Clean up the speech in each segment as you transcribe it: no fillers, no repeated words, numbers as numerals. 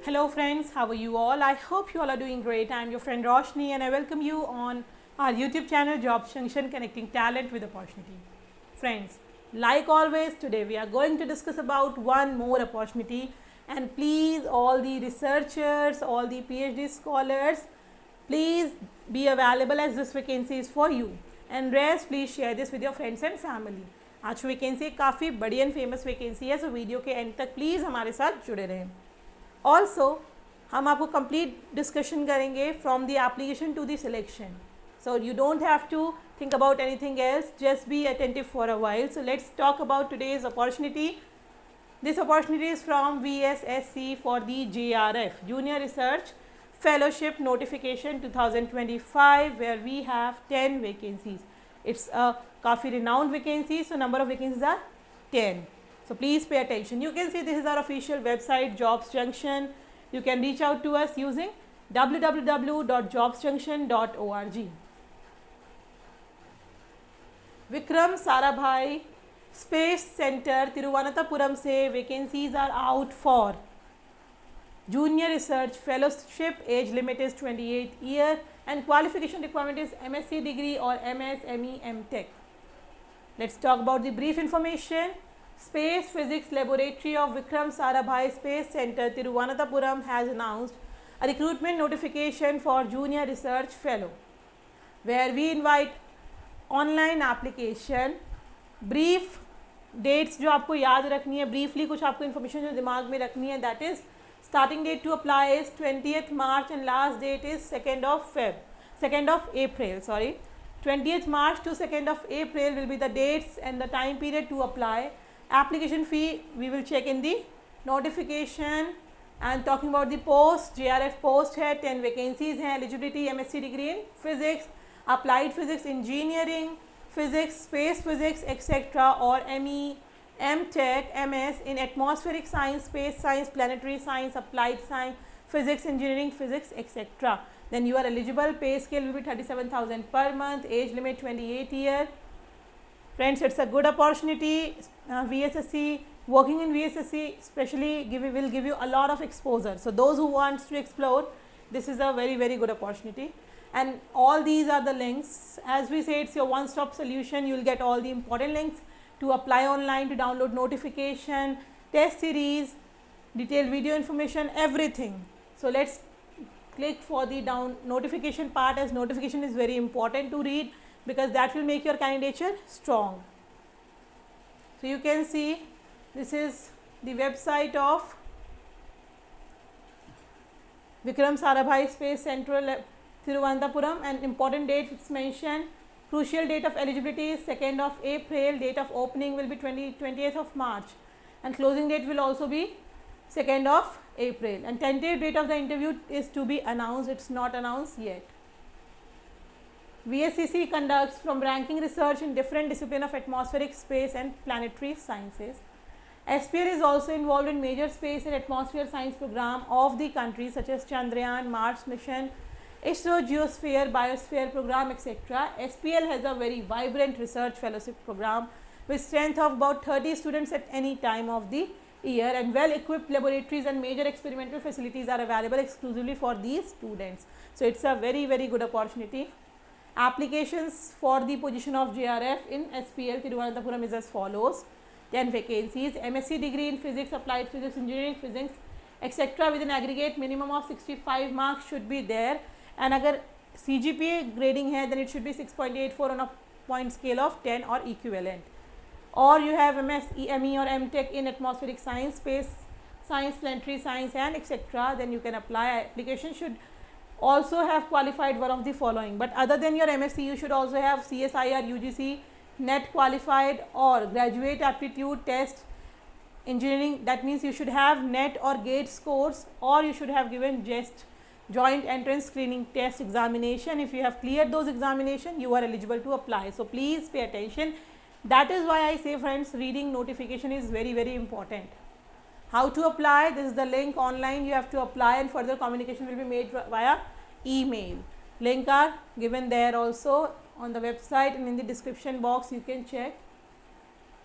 Hello friends, how are you all? I hope you all are doing great. I am your friend Roshni and I welcome you on our YouTube channel Jobs Junction, connecting talent with opportunity. Friends, like always, today we are going to discuss about one more opportunity, and please all the researchers, all the PhD scholars, please be available as this vacancy is for you, and rest please share this with your friends and family. आज vacancy काफ़ी बड़ी and famous vacancy है, so video के end तक please हमारे साथ जुड़े रहें. ऑल्सो हम आपको कंप्लीट डिस्कशन करेंगे from the application to the selection. So you don't have to think about anything else, just be attentive for a while. So let's talk about today's opportunity. This opportunity is from VSSC for the JRF, Junior Research Fellowship Notification 2025, where we have 10 vacancies. It's a काफ़ी renowned vacancy, so number of vacancies are 10. So please pay attention. You can see this is our official website, Jobs Junction. You can reach out to us using www.jobsjunction.org. Vikram Sarabhai space centre Thiruvananthapuram से vacancies are out for junior research fellowship. Age limit is 28 year and qualification requirement is MSc degree और MS, ME, MTech. Let's talk about the brief information. Space Physics Laboratory of Vikram Sarabhai Space Center, Tiruvananthapuram has announced a recruitment notification for Junior Research Fellow, where we invite online application. Brief dates जो आपको याद रखनी है, briefly कुछ आपको information जो दिमाग में रखनी है, that is starting date to apply is 20th March and last date is 2nd of April. 20th March to 2nd of April will be the dates and the time period to apply. Application fee we will check in the notification. And talking about the post, JRF post है 10 vacancies हैं. Eligibility MSc degree in physics, applied physics, engineering, physics, space physics, etc. or ME, MTech, MS in atmospheric science, space science, planetary science, applied science, physics, engineering, physics, etc. Then you are eligible. Pay scale will be 37,000 per month. Age limit 28 year. Friends, it's a good opportunity. VSSC, working in VSSC especially will give you a lot of exposure. So those who want to explore, this is a very good opportunity. And all these are the links. As we say, it's your one-stop solution. You will get all the important links to apply online, to download notification, test series, detailed video information, everything. So let's click for the notification part, as notification is very important to read because that will make your candidature strong. So you can see this is the website of Vikram Sarabhai Space Central, Thiruvananthapuram, and important dates mentioned. Crucial date of eligibility is 2nd of April, date of opening will be 20th of March, and closing date will also be 2nd of April, and tentative date of the interview is to be announced. It's not announced yet. VSCC conducts from ranking research in different disciplines of atmospheric, space and planetary sciences. SPL is also involved in major space and atmosphere science program of the country such as Chandrayaan, Mars mission, ISRO Geosphere, Biosphere program, etc. SPL has a very vibrant research fellowship program with strength of about 30 students at any time of the year, and well equipped laboratories and major experimental facilities are available exclusively for these students. So it's a very good opportunity. Applications for the position of JRF in SPL Tiruvananthapuram is as follows: 10 vacancies. MSc degree in physics, applied physics, engineering physics, etc. with an aggregate minimum of 65 marks should be there, and अगर CGPA grading है then it should be 6.84 on a point scale of 10 or equivalent. Or you have MS, ME or MTech in atmospheric science, space science, planetary science and etc. then you can apply. Application should also have qualified one of the following, but other than your MSc you should also have CSIR, UGC, NET qualified or graduate aptitude test. Engineering, that means you should have NET or GATE scores, or you should have given JEST, joint entrance screening test examination. If you have cleared those examination, you are eligible to apply. So please pay attention. That is why I say, friends, reading notification is very important. How to apply? This is the link online. You have to apply, and further communication will be made via email. Link are given there also on the website, and in the description box you can check.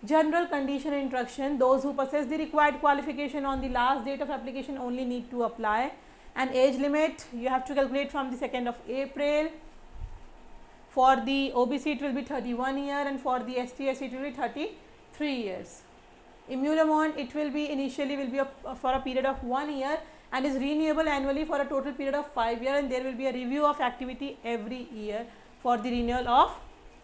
General condition and instruction: those who possess the required qualification on the last date of application only need to apply. And age limit, you have to calculate from the 2nd of April. For the OBC it will be 31 year, and for the ST/SC it will be 33 years. Emolument, it will be initially for a period of 1 year and is renewable annually for a total period of 5 years, and there will be a review of activity every year for the renewal of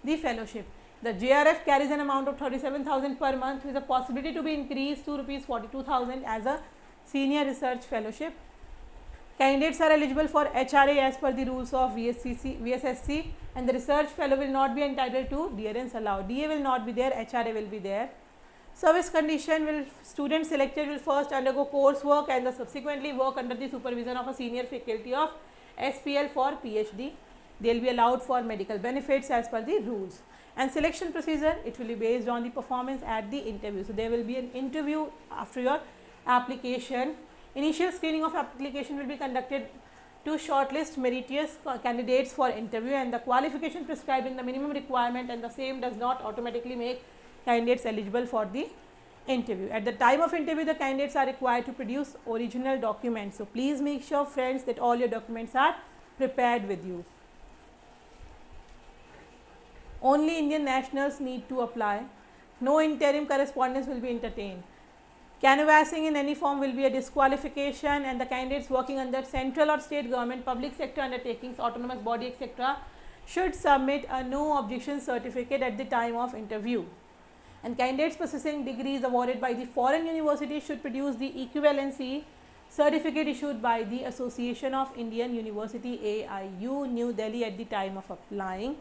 the fellowship. The JRF carries an amount of 37,000 per month with a possibility to be increased to rupees 42,000 as a senior research fellowship. Candidates are eligible for HRA as per the rules of VSSC, and the research fellow will not be entitled to dearrence allowed. DA will not be there, HRA will be there. Service condition: students selected will first undergo coursework and subsequently work under the supervision of a senior faculty of SPL for PhD. They will be allowed for medical benefits as per the rules. And selection procedure, it will be based on the performance at the interview. So, there will be an interview after your application. Initial screening of application will be conducted to shortlist meritorious candidates for interview, and the qualification prescribed in the minimum requirement, and the same does not automatically make candidates eligible for the interview. At the time of interview, the candidates are required to produce original documents. So, please make sure, friends, that all your documents are prepared with you. Only Indian nationals need to apply. No interim correspondence will be entertained. Canvassing in any form will be a disqualification, and the candidates working under central or state government, public sector undertakings, autonomous body, etc. should submit a no objection certificate at the time of interview. And candidates possessing degrees awarded by the foreign university should produce the equivalency certificate issued by the Association of Indian University AIU, New Delhi, at the time of applying.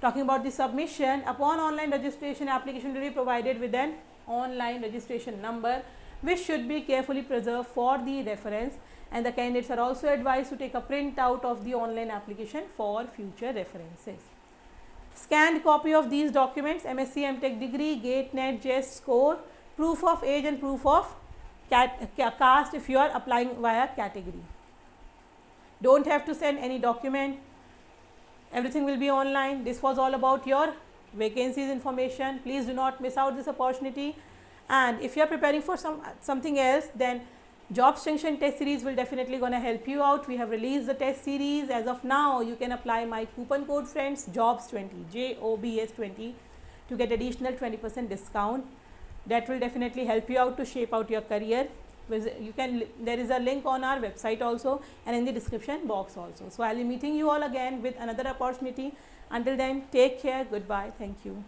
Talking about the submission, upon online registration, application will be provided with an online registration number, which should be carefully preserved for the reference, and the candidates are also advised to take a printout of the online application for future references. Scanned copy of these documents: MSc MTech degree, GATE, NET, JEST score, proof of age, and proof of caste if you are applying via category. Don't have to send any document. Everything will be online. This was all about your vacancies information. Please do not miss out this opportunity. And if you are preparing for something else, then Jobs Junction test series will definitely going to help you out. We have released the test series. As of now, you can apply my coupon code, friends, JOBS20, JOBS20, to get additional 20% discount. That will definitely help you out to shape out your career. There is a link on our website also, and in the description box also. So, I will be meeting you all again with another opportunity. Until then, take care. Goodbye. Thank you.